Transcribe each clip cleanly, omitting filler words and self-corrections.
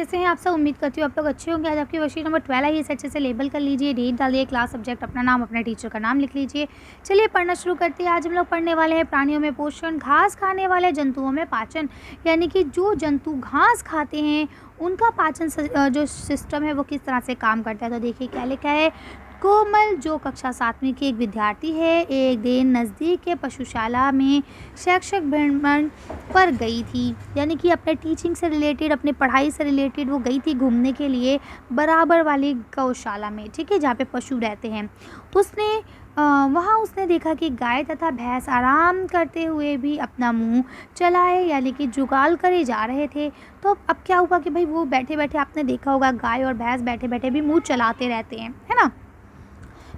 कैसे हैं आप सब? उम्मीद करती हूँ आप लोग अच्छे होंगे। आज आपकी वर्कशीट नंबर 12 है, इसे अच्छे से लेबल कर लीजिए, डेट डालिए, क्लास सब्जेक्ट अपना नाम अपने टीचर का नाम लिख लीजिए। चलिए पढ़ना शुरू करते हैं। आज हम लोग पढ़ने वाले हैं प्राणियों में पोषण, घास खाने वाले जंतुओं में पाचन। यानी कि जो जंतु घास खाते हैं उनका पाचन जो सिस्टम है वो किस तरह से काम करता है। तो देखिए क्या लिखा है। कोमल जो कक्षा 7वीं की एक विद्यार्थी है, एक दिन नज़दीक के पशुशाला में शैक्षिक भ्रमण पर गई थी। यानी कि अपने टीचिंग से रिलेटेड, अपनी पढ़ाई से रिलेटेड वो गई थी घूमने के लिए बराबर वाली गौशाला में, ठीक है, जहाँ पे पशु रहते हैं। वहाँ उसने देखा कि गाय तथा भैंस आराम करते हुए भी अपना मुंह चलाए, यानी कि जुगाल करे जा रहे थे। तो अब क्या हुआ कि भाई वो बैठे बैठे, आपने देखा होगा गाय और भैंस बैठे बैठे भी मुंह चलाते रहते हैं, है ना।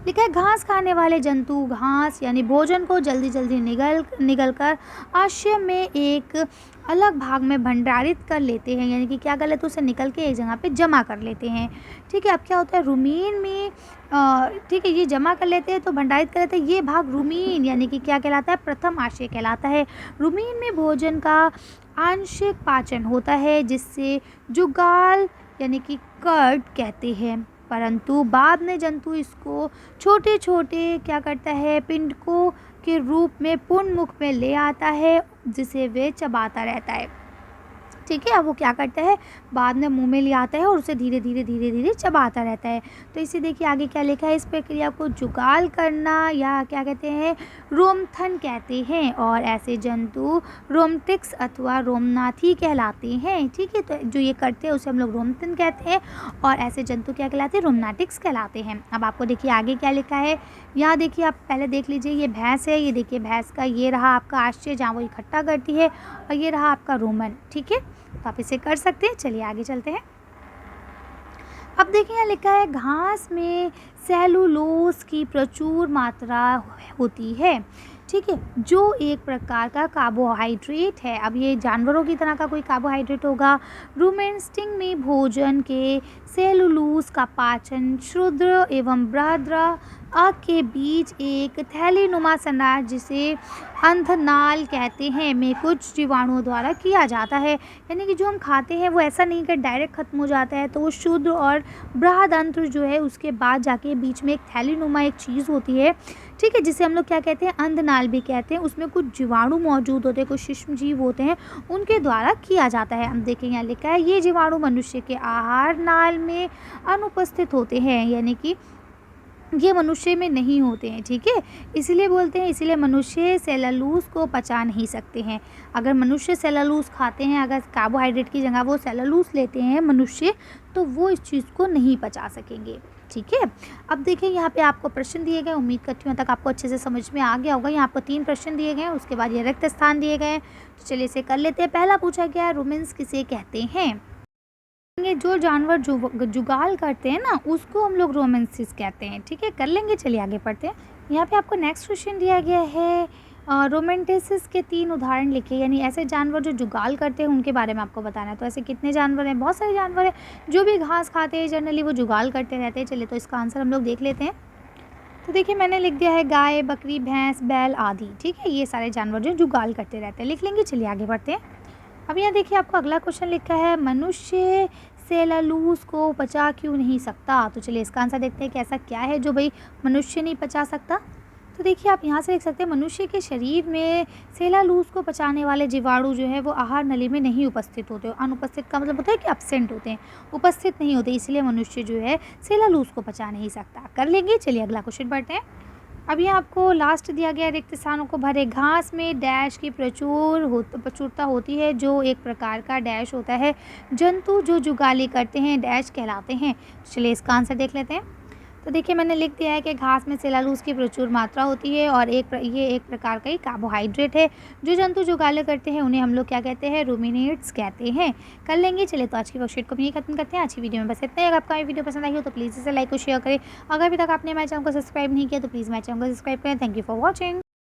लिखा है घास खाने वाले जंतु घास यानी भोजन को जल्दी जल्दी निगल कर आश्रय में एक अलग भाग में भंडारित कर लेते हैं। यानी कि क्या कर लेते हैं, उसे निकल के एक जगह पे जमा कर लेते हैं, ठीक है। अब क्या होता है, रुमीन में ठीक है, ये जमा कर लेते हैं तो भंडारित कर लेते हैं। ये भाग रुमीन यानी कि क्या कहलाता है, प्रथम आश्रय कहलाता है। रुमीन में भोजन का आंशिक पाचन होता है, जिससे जुगाल यानी कि कर्ड कहते हैं। परंतु बाद में जंतु इसको छोटे छोटे क्या करता है, पिंडकों के रूप में पूर्ण मुख में ले आता है, जिसे वे चबाता रहता है, ठीक है। अब वो क्या करता है, बाद में मुंह में ले आता है और उसे धीरे धीरे चबाता रहता है। तो इसे देखिए आगे क्या लिखा है, इस प्रक्रिया को जुगाल करना या क्या कहते हैं, रोमथन कहते हैं। और ऐसे जंतु रोमटिक्स अथवा रोमनाथी कहलाते हैं, ठीक है। तो जो ये करते हैं उसे हम लोग रोमथन कहते हैं, और ऐसे जंतु क्या कहलाते हैं, रोमनाटिक्स कहलाते हैं। अब आपको देखिए आगे क्या लिखा है, यहाँ देखिए आप पहले देख लीजिए, ये भैंस है, ये देखिए भैंस का ये रहा आपका आश्चर्य जहाँ वो इकट्ठा करती है, और ये रहा आपका रोमन, ठीक है। तो आप इसे कर सकते हैं। चलिए आगे चलते हैं। अब देखिए यहाँ लिखा है घास में सेलुलोज की प्रचुर मात्रा होती है, ठीक है, जो एक प्रकार का कार्बोहाइड्रेट है। अब ये जानवरों की तरह का कोई कार्बोहाइड्रेट होगा। रूमेंस्टिंग में भोजन के सेलुलोज का पाचन क्षुद्र एवं बृहद्र के बीच एक थैलीनुमा संरचना, जिसे अंधनाल कहते हैं, में कुछ जीवाणुओं द्वारा किया जाता है। यानी कि जो हम खाते हैं वो ऐसा नहीं कि डायरेक्ट ख़त्म हो जाता है, तो वो शुद्ध और बृहदंत्र जो है उसके बाद जाके बीच में एक थैलीनुमा एक चीज़ होती है, ठीक है, जिसे हम लोग क्या कहते हैं, अंधनाल भी कहते हैं। उसमें कुछ जीवाणु मौजूद होते हैं, कुछ सूक्ष्म जीव होते हैं, उनके द्वारा किया जाता है। हम देखें यहाँ लिखा है, ये जीवाणु मनुष्य के आहार नाल में अनुपस्थित होते हैं, यानी कि ये मनुष्य में नहीं होते हैं, ठीक है। इसलिए बोलते हैं, इसलिए मनुष्य सेलुलोज को पचा नहीं सकते हैं। अगर मनुष्य सेलुलोज खाते हैं, अगर कार्बोहाइड्रेट की जगह वो सेलुलोज लेते हैं मनुष्य, तो वो इस चीज़ को नहीं पचा सकेंगे, ठीक है। अब देखिए यहाँ पे आपको प्रश्न दिए गए, उम्मीद करती हूँ तक आपको अच्छे से समझ में आ गया होगा। यहाँ आपको 3 प्रश्न दिए गए हैं, उसके बाद ये रिक्त स्थान दिए गए हैं। तो चलिए इसे कर लेते हैं। पहला पूछा गया है, रुमेंस किसे कहते हैं। ये जो जानवर जुगाल करते हैं ना, उसको हम लोग रोमेंसिस कहते हैं, ठीक है। कर लेंगे, चलिए आगे पढ़ते हैं। यहाँ पे आपको नेक्स्ट क्वेश्चन दिया गया है, रोमेंटिसिस के 3 उदाहरण लिखिए। यानी ऐसे जानवर जो जुगाल करते हैं उनके बारे में आपको बताना है। तो ऐसे कितने जानवर हैं, बहुत सारे जानवर हैं जो भी घास खाते हैं, जनरली वो जुगाल करते रहते हैं। चलिए तो इसका आंसर हम लोग देख लेते हैं। तो देखिए मैंने लिख दिया है गाय, बकरी, भैंस, बैल आदि, ठीक है। ये सारे जानवर जो जुगाल करते रहते हैं, लिख लेंगे। चलिए आगे बढ़ते हैं। अब यहाँ देखिए आपको अगला क्वेश्चन लिखा है, मनुष्य सेलुलोज को पचा क्यों नहीं सकता। तो चलिए इसका आंसर देखते हैं कि ऐसा क्या है जो भाई मनुष्य नहीं पचा सकता। तो देखिए आप यहाँ से देख सकते हैं, मनुष्य के शरीर में सेलुलोज को पचाने वाले जीवाणु जो है वो आहार नली में नहीं उपस्थित होते। अनुपस्थित का मतलब होता है कि एब्सेंट होते हैं, उपस्थित नहीं होते, इसलिए मनुष्य जो है सेलुलोज को पचा नहीं सकता। कर लेंगे। चलिए अगला क्वेश्चन बढ़ते हैं। अब ये आपको लास्ट दिया गया, रिक्त स्थानों को भरे। घास में डैश की प्रचुरता होती है, जो एक प्रकार का डैश होता है। जंतु जो जुगाली करते हैं डैश कहलाते हैं। चलिए इसका आंसर देख लेते हैं। तो देखिए मैंने लिख दिया है कि घास में सेलुलोज की प्रचुर मात्रा होती है, और ये एक प्रकार का ही कार्बोहाइड्रेट है। जो जंतु जुगाली करते हैं उन्हें हम लोग क्या कहते हैं, रूमिनेट्स कहते हैं। कर लेंगे। चलिए तो आज की वर्कशीट को यही खत्म करते हैं। आज की वीडियो में बस इतना ही। अगर आपका ये वीडियो पसंद आई हो तो प्लीज़ इसे लाइक और शेयर करें। अगर अभी तक आपने मेरे चैनल को सब्सक्राइब नहीं किया तो प्लीज़ मेरे चैनल को सब्सक्राइब करें। Thank you for watching.